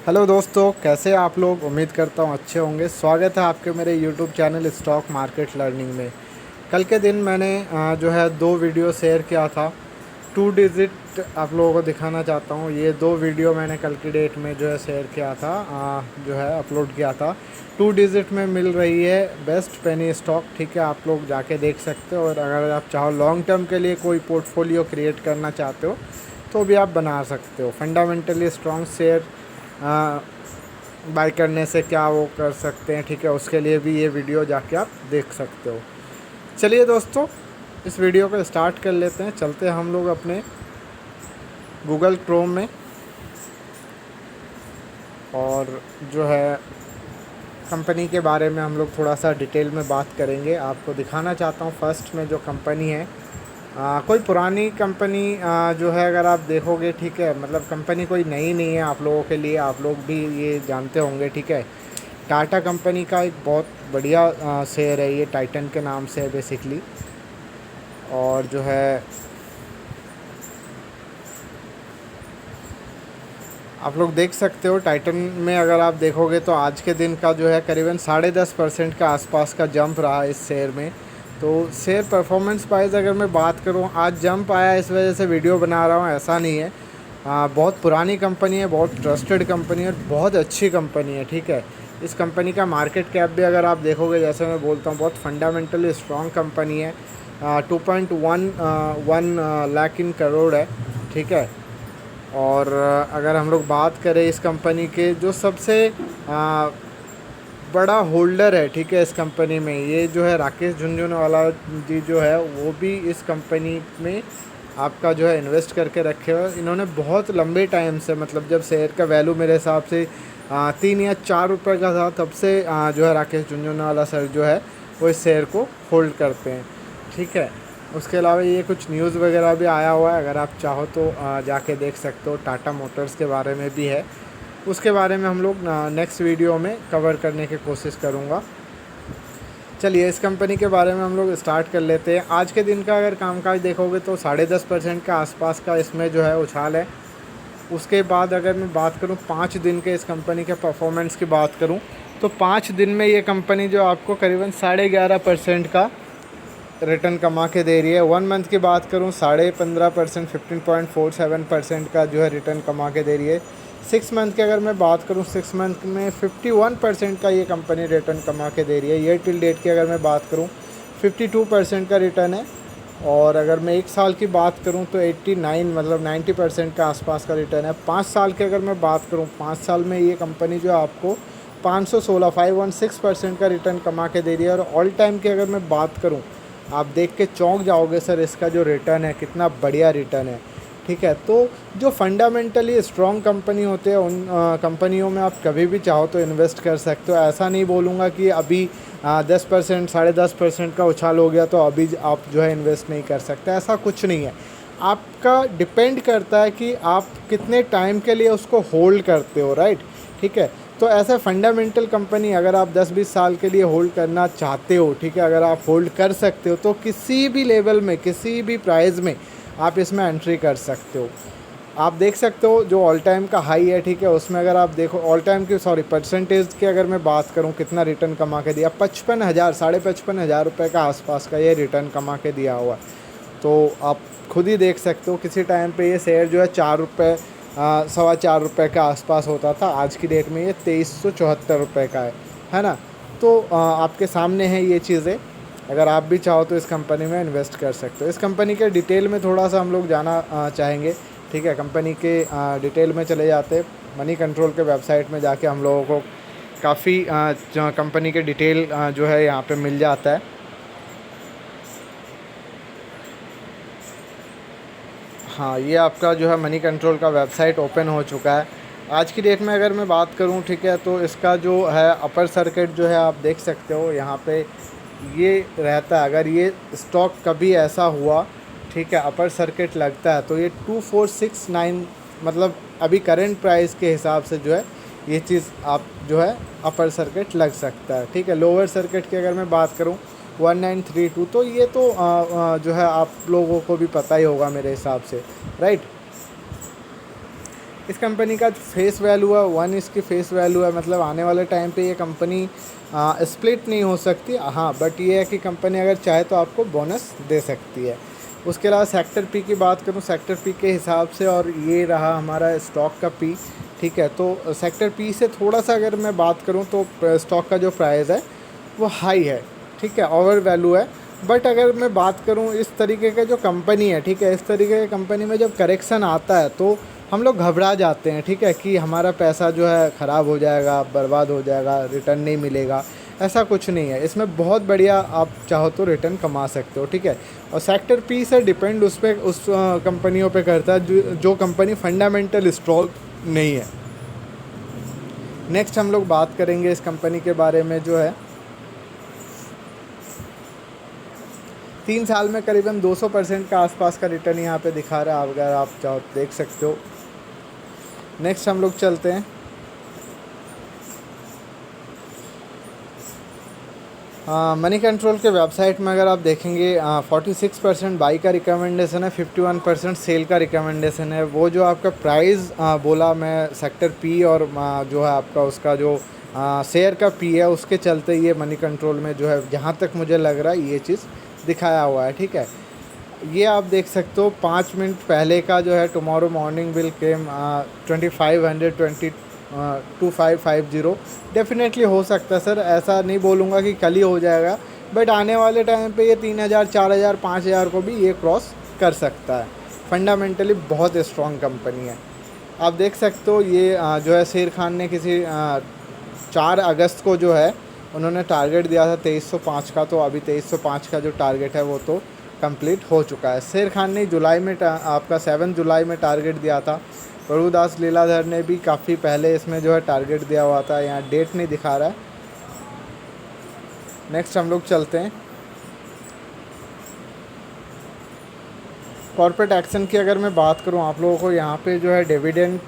Hello दोस्तों, कैसे हैं आप लोग। उम्मीद करता हूँ अच्छे होंगे। स्वागत है आपके मेरे YouTube channel stock market learning में। कल के दिन मैंने जो है 2 वीडियो शेयर किया था। 2 डिजिट आप लोगों को दिखाना चाहता हूँ। ये 2 वीडियो मैंने कल की डेट में जो है शेयर किया था, जो है अपलोड किया था। 2 डिजिट में मिल रही है बेस्ट पेनी स्टॉक। ठीक है, आप लोग जाके देख सकते हो। और अगर आप चाहो लॉन्ग टर्म के लिए कोई पोर्टफोलियो क्रिएट करना चाहते हो तो भी आप बना सकते हो। फंडामेंटली स्ट्रॉन्ग शेयर बाय करने से क्या वो कर सकते हैं, ठीक है, उसके लिए भी ये वीडियो जाके आप देख सकते हो। चलिए दोस्तों, इस वीडियो को स्टार्ट कर लेते हैं। चलते हैं हम लोग अपने गूगल क्रोम में, और जो है कंपनी के बारे में हम लोग थोड़ा सा डिटेल में बात करेंगे। आपको दिखाना चाहता हूँ फर्स्ट में जो कंपनी है, कोई पुरानी कंपनी जो है अगर आप देखोगे, ठीक है, मतलब कंपनी कोई नई नहीं है आप लोगों के लिए, आप लोग भी ये जानते होंगे। ठीक है, टाटा कंपनी का एक बहुत बढ़िया शेयर है, ये टाइटन के नाम से है बेसिकली। और जो है आप लोग देख सकते हो टाइटन में अगर आप देखोगे तो आज के दिन का जो है करीबन 10.5% का आसपास का जंप रहा इस शेयर में। तो शेयर परफॉर्मेंस वाइज अगर मैं बात करूं, आज जंप आया इस वजह से वीडियो बना रहा हूं, ऐसा नहीं है। बहुत पुरानी कंपनी है, बहुत ट्रस्टेड कंपनी है, बहुत अच्छी कंपनी है। ठीक है, इस कंपनी का मार्केट कैप भी अगर आप देखोगे, जैसे मैं बोलता हूँ, बहुत फंडामेंटली स्ट्रॉन्ग कंपनी है। 2.1 लाख इन करोड़ है। ठीक है, और अगर हम लोग बात करें इस कंपनी के जो सबसे बड़ा होल्डर है, ठीक है, इस कंपनी में ये जो है राकेश झुनझुनवाला जी जो है, वो भी इस कंपनी में आपका जो है इन्वेस्ट करके रखे हुए। इन्होंने बहुत लंबे टाइम से, मतलब जब शेयर का वैल्यू मेरे हिसाब से 3 या 4 रुपये का था, तब से जो है राकेश झुनझुनवाला सर जो है वो इस शेयर को होल्ड करते हैं। ठीक है, उसके अलावा ये कुछ न्यूज़ वगैरह भी आया हुआ है, अगर आप चाहो तो जाके देख सकते हो। टाटा मोटर्स के बारे में भी है, उसके बारे में हम लोग नेक्स्ट वीडियो में कवर करने की कोशिश करूँगा। चलिए, इस कंपनी के बारे में हम लोग स्टार्ट कर लेते हैं। आज के दिन का अगर कामकाज देखोगे तो 10.5% का आसपास का इसमें जो है उछाल है। उसके बाद अगर मैं बात करूं 5 दिन के इस कंपनी के परफॉर्मेंस की बात करूं, तो 5 दिन में ये कंपनी जो आपको करीबन 11.5% का रिटर्न कमा के दे रही है। 1 मंथ की बात करूँ 15.5%, 15.47% का जो है रिटर्न कमा के दे रही है। 6 मंथ की अगर मैं बात करूँ, 6 मंथ में 51% का ये कंपनी रिटर्न कमा के दे रही है। ईयर टिल डेट की अगर मैं बात करूँ 52% का रिटर्न है। और अगर मैं 1 साल की बात करूं तो 89 मतलब 90% का आसपास का रिटर्न है। 5 साल की अगर मैं बात करूं, 5 साल में ये कंपनी जो आपको 516 का रिटर्न कमा के दे रही है। और ऑल टाइम की अगर मैं बात करूं, आप देख के चौंक जाओगे सर, इसका जो रिटर्न है कितना बढ़िया रिटर्न है। ठीक है, तो जो फंडामेंटली स्ट्रॉन्ग कंपनी होते हैं उन कंपनियों में आप कभी भी चाहो तो इन्वेस्ट कर सकते हो। ऐसा नहीं बोलूँगा कि अभी 10%, 10.5% का उछाल हो गया तो अभी आप जो है इन्वेस्ट नहीं कर सकते, ऐसा कुछ नहीं है। आपका डिपेंड करता है कि आप कितने टाइम के लिए उसको होल्ड करते हो, राइट। ठीक है, तो ऐसा फंडामेंटल कंपनी अगर आप 10-20 साल के लिए होल्ड करना चाहते हो, ठीक है, अगर आप होल्ड कर सकते हो तो किसी भी लेवल में, किसी भी प्राइस में आप इसमें एंट्री कर सकते हो। आप देख सकते हो जो ऑल टाइम का हाई है, ठीक है, उसमें अगर आप देखो ऑल टाइम की परसेंटेज की अगर मैं बात करूं कितना रिटर्न कमा के दिया, 55,000, 55,500 रुपये का आसपास का ये रिटर्न कमा के दिया हुआ है। तो आप खुद ही देख सकते हो किसी टाइम पे ये शेयर जो है 4 रुपये, 4.25 रुपये के आसपास होता था। आज की डेट में ये 2374 रुपये का है ना। तो आपके सामने है ये चीज़ें। अगर आप भी चाहो तो इस कंपनी में इन्वेस्ट कर सकते हो। इस कंपनी के डिटेल में थोड़ा सा हम लोग जाना चाहेंगे। ठीक है, कंपनी के डिटेल में चले जाते। मनी कंट्रोल के वेबसाइट में जाके हम लोगों को काफ़ी कंपनी के डिटेल जो है यहाँ पे मिल जाता है। हाँ, ये आपका जो है मनी कंट्रोल का वेबसाइट ओपन हो चुका है। आज की डेट में अगर मैं बात करूँ, ठीक है, तो इसका जो है अपर सर्किट जो है आप देख सकते हो यहाँ पे ये रहता है। अगर ये स्टॉक कभी ऐसा हुआ, ठीक है, अपर सर्किट लगता है तो ये 2469, मतलब अभी करंट प्राइस के हिसाब से जो है ये चीज़ आप जो है अपर सर्किट लग सकता है। ठीक है, लोअर सर्किट की अगर मैं बात करूँ 1932, तो ये तो जो है आप लोगों को भी पता ही होगा मेरे हिसाब से, राइट। इस कंपनी का फेस वैल्यू है 1 इसकी फेस वैल्यू है, मतलब आने वाले टाइम पे ये कंपनी स्प्लिट नहीं हो सकती, हाँ, बट ये है कि कंपनी अगर चाहे तो आपको बोनस दे सकती है। उसके अलावा सेक्टर पी की बात करूँ, सेक्टर पी के हिसाब से, और ये रहा हमारा स्टॉक का पी, ठीक है। तो सेक्टर पी से थोड़ा सा अगर मैं बात करूँ तो स्टॉक का जो प्राइस है वो हाई है, ठीक है, ओवर वैल्यू है। बट अगर मैं बात करूँ इस तरीके का जो कंपनी है, ठीक है, इस तरीके की कंपनी में जब करेक्शन आता है तो हम लोग घबरा जाते हैं, ठीक है, कि हमारा पैसा जो है ख़राब हो जाएगा, बर्बाद हो जाएगा, रिटर्न नहीं मिलेगा। ऐसा कुछ नहीं है, इसमें बहुत बढ़िया आप चाहो तो रिटर्न कमा सकते हो, ठीक है। और सेक्टर पी से डिपेंड उस पर, उस कंपनियों पे करता है जो कंपनी फंडामेंटल स्ट्रॉन्ग नहीं है। नेक्स्ट हम लोग बात करेंगे इस कंपनी के बारे में, जो है 3 साल में करीबन 200% का आसपास का रिटर्न यहाँ पे दिखा रहा है, अगर आप चाहो तो देख सकते हो। नेक्स्ट हम लोग चलते हैं, मनी कंट्रोल के वेबसाइट में अगर आप देखेंगे 46% बाई का रिकमेंडेशन है, 51% सेल का रिकमेंडेशन है। वो जो आपका प्राइस बोला मैं सेक्टर पी और जो है आपका उसका जो शेयर का पी है, उसके चलते ये मनी कंट्रोल में जो है जहाँ तक मुझे लग रहा है ये चीज़ दिखाया हुआ है, ठीक है। ये आप देख सकते हो 5 मिनट पहले का जो है, tomorrow morning will came 2550 definitely हो सकता है सर, ऐसा नहीं बोलूँगा कि कल ही हो जाएगा, बट आने वाले टाइम पे ये 3000, 4000, 5000 को भी ये क्रॉस कर सकता है। फंडामेंटली बहुत स्ट्रॉन्ग कंपनी है। आप देख सकते हो ये जो है शेर खान ने किसी 4 अगस्त को जो है उन्होंने टारगेट दिया था 2305 का, तो अभी 2305 का जो टारगेट है वो तो कंप्लीट हो चुका है। शेर खान ने जुलाई में आपका 7 जुलाई में टारगेट दिया था। प्रभुदास लीलाधर ने भी काफ़ी पहले इसमें जो है टारगेट दिया हुआ था, यहाँ डेट नहीं दिखा रहा है। नेक्स्ट हम लोग चलते हैं, कॉर्पोरेट एक्शन की अगर मैं बात करूँ आप लोगों को, यहाँ पे जो है डिविडेंड,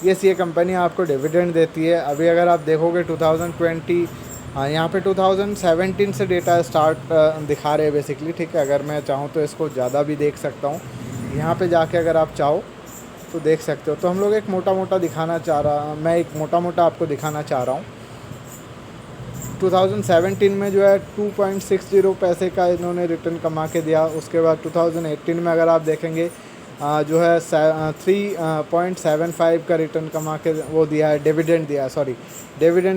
ये कंपनी आपको डिविडेंड देती है। अभी अगर आप देखोगे 2020, यहाँ पे 2017 से डेटा स्टार्ट दिखा रहे हैं बेसिकली, ठीक है। अगर मैं चाहूँ तो इसको ज़्यादा भी देख सकता हूँ, यहाँ पे जाके अगर आप चाहो तो देख सकते हो। तो हम लोग एक मोटा मोटा आपको दिखाना चाह रहा हूँ। 2017 में जो है 2.60 पैसे का इन्होंने रिटर्न कमा के दिया। उसके बाद 2018 में अगर आप देखेंगे जो है 3.75 का रिटर्न कमा के वो दिया है, डिविडेंड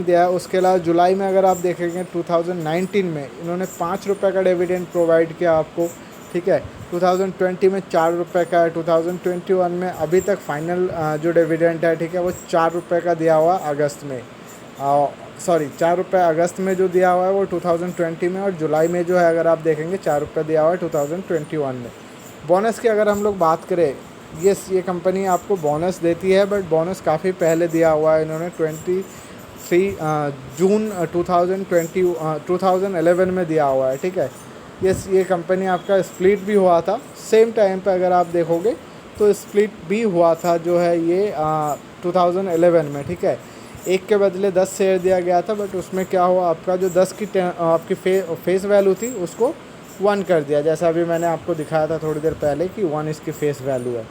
दिया है। उसके अलावा जुलाई में अगर आप देखेंगे 2019 में इन्होंने 5 रुपये का डिविडेंड प्रोवाइड किया आपको, ठीक है। 2020 में 4 रुपये का है। 2021 में अभी तक फाइनल जो डिविडेंड है, ठीक है, वो 4 रुपये का दिया हुआ अगस्त में, 4 रुपये अगस्त में जो दिया हुआ है वो 2020 में, और जुलाई में जो है अगर आप देखेंगे 4 रुपये दिया हुआ है 2021 में। बोनस की अगर हम लोग बात करें, ये कंपनी आपको बोनस देती है, बट बोनस काफ़ी पहले दिया हुआ है इन्होंने। 23 जून 2011 में दिया हुआ है, ठीक है। ये कंपनी आपका स्प्लिट भी हुआ था सेम टाइम पे, अगर आप देखोगे तो स्प्लिट भी हुआ था जो है ये 2011 में, ठीक है। एक के बदले 10 शेयर दिया गया था, बट उसमें क्या हुआ, आपका जो 10 की आपकी फेस वैल्यू थी उसको 1 कर दिया, जैसा अभी मैंने आपको दिखाया था थोड़ी देर पहले कि 1 इसकी फेस वैल्यू है।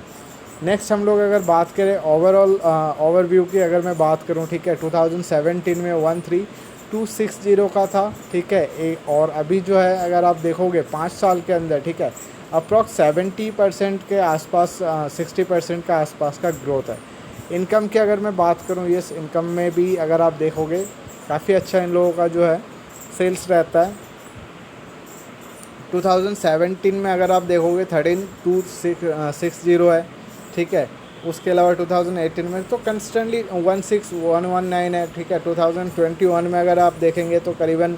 नेक्स्ट हम लोग अगर बात करें ओवरऑल ओवरव्यू की, अगर मैं बात करूं, ठीक है, 2017 में 13,260 का था, ठीक है। और अभी जो है अगर आप देखोगे 5 साल के अंदर, ठीक है, अप्रॉक्स 70% के आसपास 60% का आसपास का ग्रोथ है। इनकम की अगर मैं बात करूं, ये इनकम में भी अगर आप देखोगे काफ़ी अच्छा इन लोगों का जो है सेल्स रहता है। 2017 में अगर आप देखोगे 13,260 है, ठीक है। उसके अलावा 2018 में तो कंस्टेंटली 16,119 है, ठीक है। 2021 में अगर आप देखेंगे तो करीबन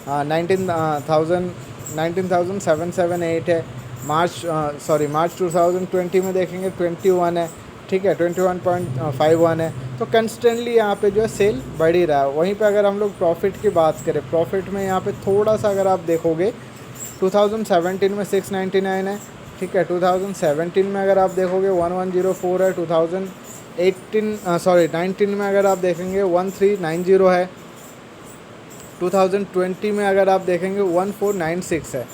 19,778 है। मार्च 2020 में देखेंगे 21 है, ठीक है, 21.51 है। तो कंस्टेंटली यहाँ पे जो है सेल बढ़ ही रहा है। वहीं पे अगर हम लोग प्रॉफिट की बात करें, प्रॉफिट में यहाँ पे थोड़ा सा अगर आप देखोगे 2017 में 699 है, ठीक है। 2017 में अगर आप देखोगे 1104 है। 19 में अगर आप देखेंगे 1390 है। 2020 में अगर आप देखेंगे 1496 है।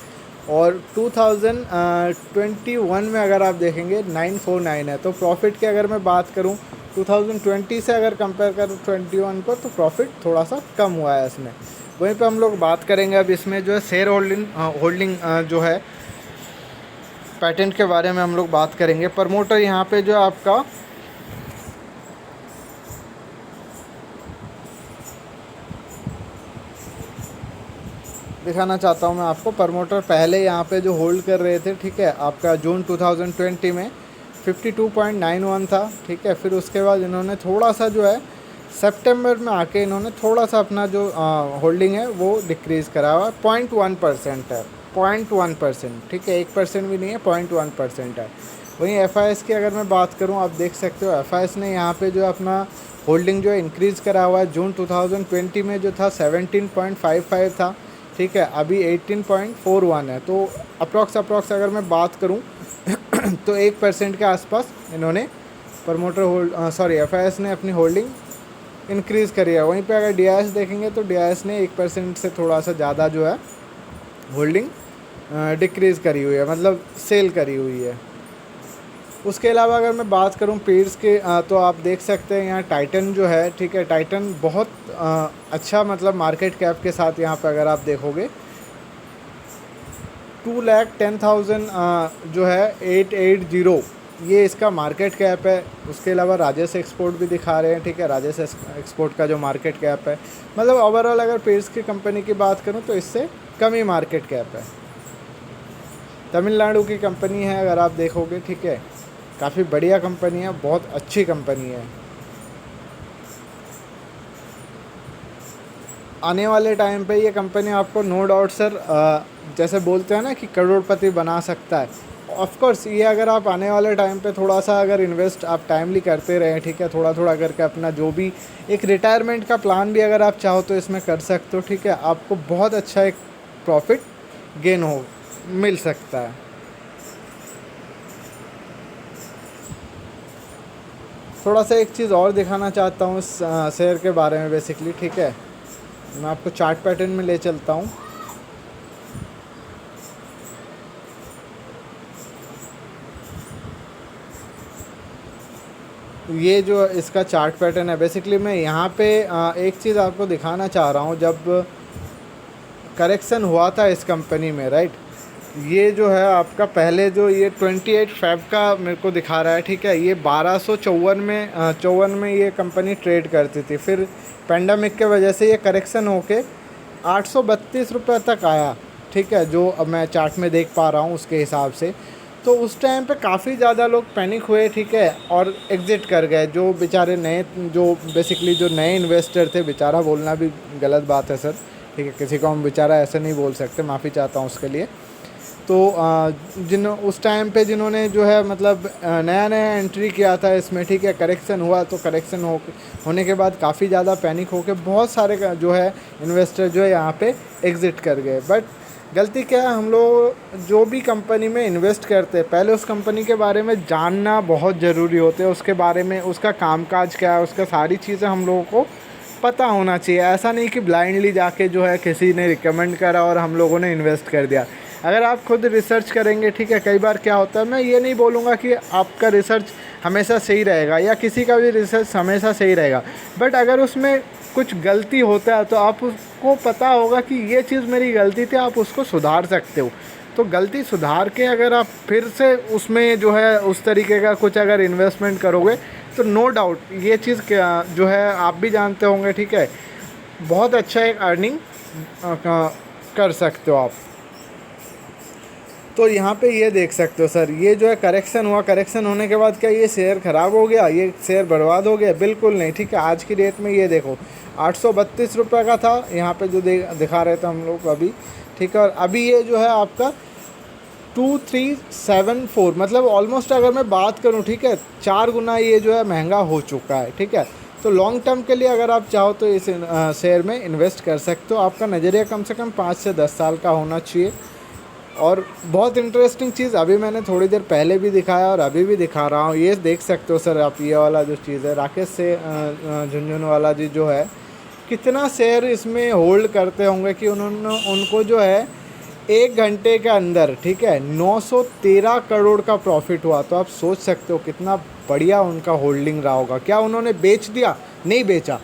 और 2021 में अगर आप देखेंगे 949 है। तो प्रॉफिट की अगर मैं बात करूं 2020 से अगर कंपेयर करूं 21 पर, तो प्रॉफिट थोड़ा सा कम हुआ है इसमें। वहीं पे हम लोग बात करेंगे अब इसमें जो है शेयर होल्डिंग जो है पैटेंट के बारे में हम लोग बात करेंगे। प्रमोटर यहाँ पे जो आपका दिखाना चाहता हूँ मैं आपको, प्रमोटर पहले यहाँ पे जो होल्ड कर रहे थे, ठीक है, आपका जून 2020 में 52.91 था, ठीक है। फिर उसके बाद इन्होंने थोड़ा सा जो है सितंबर में आके इन्होंने थोड़ा सा अपना जो होल्डिंग है वो डिक्रीज़ करा हुआ, 0.1% है, 0.1%, ठीक है, 1% भी नहीं है, 0.1% है। वहीं FIS की अगर मैं बात करूं, आप देख सकते हो FIS ने यहाँ पे जो अपना होल्डिंग जो है इंक्रीज़ करा हुआ है। जून 2020 में जो था 17.55 था, ठीक है, अभी 18.41 है। तो अप्रॉक्स अगर मैं बात करूं तो 1% के आसपास इन्होंने FIS ने अपनी होल्डिंग इंक्रीज़ करी है। वहीं पे अगर DIS देखेंगे तो DIS ने 1% से थोड़ा सा ज़्यादा जो है होल्डिंग डिक्रीज़ करी हुई है, मतलब सेल करी हुई है। उसके अलावा अगर मैं बात करूं पीयर्स के, तो आप देख सकते हैं यहाँ टाइटन जो है, ठीक है, टाइटन बहुत अच्छा मतलब मार्केट कैप के साथ यहाँ पे अगर आप देखोगे 2,10,000 जो है 880 ये इसका मार्केट कैप है। उसके अलावा राजेश एक्सपोर्ट भी दिखा रहे हैं, ठीक है, राजेश एक्सपोर्ट का जो मार्केट कैप है, मतलब ओवरऑल अगर पीयर्स की कंपनी की बात करूं तो इससे कम ही मार्केट कैप है। तमिलनाडु की कंपनी है अगर आप देखोगे, ठीक है, काफ़ी बढ़िया कंपनी है, बहुत अच्छी कंपनी है। आने वाले टाइम पे ये कंपनी आपको नो डाउट सर जैसे बोलते हैं ना कि करोड़पति बना सकता है। ऑफ कोर्स ये अगर आप आने वाले टाइम पे थोड़ा सा अगर इन्वेस्ट आप टाइमली करते रहें, ठीक है, थोड़ा थोड़ा करके अपना जो भी एक रिटायरमेंट का प्लान भी अगर आप चाहो तो इसमें कर सकते हो, ठीक है, आपको बहुत अच्छा एक प्रॉफिट गेन मिल सकता है। थोड़ा सा एक चीज़ और दिखाना चाहता हूँ इस शेयर के बारे में बेसिकली, ठीक है, मैं आपको चार्ट पैटर्न में ले चलता हूँ। ये जो इसका चार्ट पैटर्न है, बेसिकली मैं यहाँ पे एक चीज़ आपको दिखाना चाह रहा हूँ। जब करेक्शन हुआ था इस कंपनी में, राइट, ये जो है आपका पहले जो ये 28 फेब का मेरे को दिखा रहा है, ठीक है, ये 1254 में ये कंपनी ट्रेड करती थी। फिर पेंडेमिक के वजह से ये करेक्शन होके 832 रुपये तक आया, ठीक है, जो अब मैं चार्ट में देख पा रहा हूँ उसके हिसाब से। तो उस टाइम पे काफ़ी ज़्यादा लोग पैनिक हुए, ठीक है, और एग्ज़िट कर गए। जो बेचारे नए, जो बेसिकली जो नए इन्वेस्टर थे, बेचारा बोलना भी गलत बात है सर, ठीक है, किसी को हम बेचारा ऐसे नहीं बोल सकते, माफ़ी चाहता हूँ उसके लिए। तो उस टाइम पे जिन्होंने जो है मतलब नया एंट्री किया था इसमें, ठीक है, करेक्शन हुआ, तो करेक्शन होने के बाद काफ़ी ज़्यादा पैनिक होके बहुत सारे जो है इन्वेस्टर जो है यहाँ पे एग्ज़िट कर गए। बट गलती क्या है, हम लोग जो भी कंपनी में इन्वेस्ट करते हैं पहले उस कंपनी के बारे में जानना बहुत ज़रूरी होता है, उसके बारे में, उसका कामकाज क्या है, उसका सारी चीज़ें हम लोगों को पता होना चाहिए। ऐसा नहीं कि ब्लाइंडली जाके जो है किसी ने रिकमेंड करा और हम लोगों ने इन्वेस्ट कर दिया। अगर आप खुद रिसर्च करेंगे, ठीक है, कई बार क्या होता है, मैं ये नहीं बोलूँगा कि आपका रिसर्च हमेशा सही रहेगा या किसी का भी रिसर्च हमेशा सही रहेगा, बट अगर उसमें कुछ गलती होता है तो आप उसको पता होगा कि ये चीज़ मेरी गलती थी, आप उसको सुधार सकते हो। तो गलती सुधार के अगर आप फिर से उसमें जो है उस तरीके का कुछ अगर इन्वेस्टमेंट करोगे तो नो डाउट ये चीज़ जो है आप भी जानते होंगे, ठीक है, बहुत अच्छा एक अर्निंग कर सकते हो आप। तो यहाँ पे ये देख सकते हो सर, ये जो है करेक्शन हुआ, करेक्शन होने के बाद क्या ये शेयर ख़राब हो गया, ये शेयर बर्बाद हो गया? बिल्कुल नहीं, ठीक है। आज की डेट में ये देखो 832 रुपये का था यहाँ पे जो दिखा रहे थे हम लोग अभी, ठीक है, और अभी ये जो है आपका 2374, मतलब ऑलमोस्ट अगर मैं बात करूँ, ठीक है, 4 गुना ये जो है महंगा हो चुका है, ठीक है। तो लॉन्ग टर्म के लिए अगर आप चाहो तो इस शेयर में इन्वेस्ट कर सकते हो। आपका नज़रिया कम से कम 5 से 10 साल का होना चाहिए। और बहुत इंटरेस्टिंग चीज़ अभी मैंने थोड़ी देर पहले भी दिखाया और अभी भी दिखा रहा हूँ, ये देख सकते हो सर आप, ये वाला जो चीज़ है, राकेश से झुंझुनवाला जी जो है कितना शेयर इसमें होल्ड करते होंगे कि उनको जो है 1 घंटे के अंदर, ठीक है, 913 करोड़ का प्रॉफिट हुआ। तो आप सोच सकते हो कितना बढ़िया उनका होल्डिंग रहा होगा। क्या उन्होंने बेच दिया? नहीं बेचा।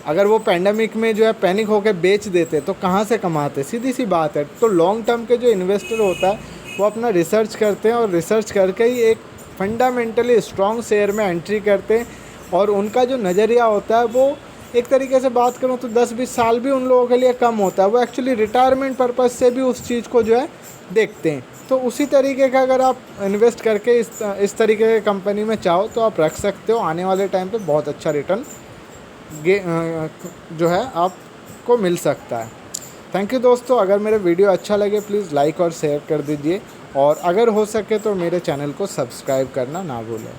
अगर वो पैंडमिक में जो है पैनिक होकर बेच देते तो कहाँ से कमाते? सीधी सी बात है। तो लॉन्ग टर्म के जो इन्वेस्टर होता है वो अपना रिसर्च करते हैं और रिसर्च करके ही एक फंडामेंटली स्ट्रॉन्ग शेयर में एंट्री करते हैं। और उनका जो नज़रिया होता है वो, एक तरीके से बात करूँ तो 10-20 साल भी उन लोगों के लिए कम होता है। वो एक्चुअली रिटायरमेंट पर्पज़ से भी उस चीज़ को जो है देखते हैं। तो उसी तरीके का अगर आप इन्वेस्ट करके इस तरीके के कंपनी में चाहो तो आप रख सकते हो। आने वाले टाइम पे बहुत अच्छा रिटर्न जो है आपको मिल सकता है। थैंक यू दोस्तों। अगर मेरा वीडियो अच्छा लगे प्लीज़ लाइक और शेयर कर दीजिए, और अगर हो सके तो मेरे चैनल को सब्सक्राइब करना ना भूलें।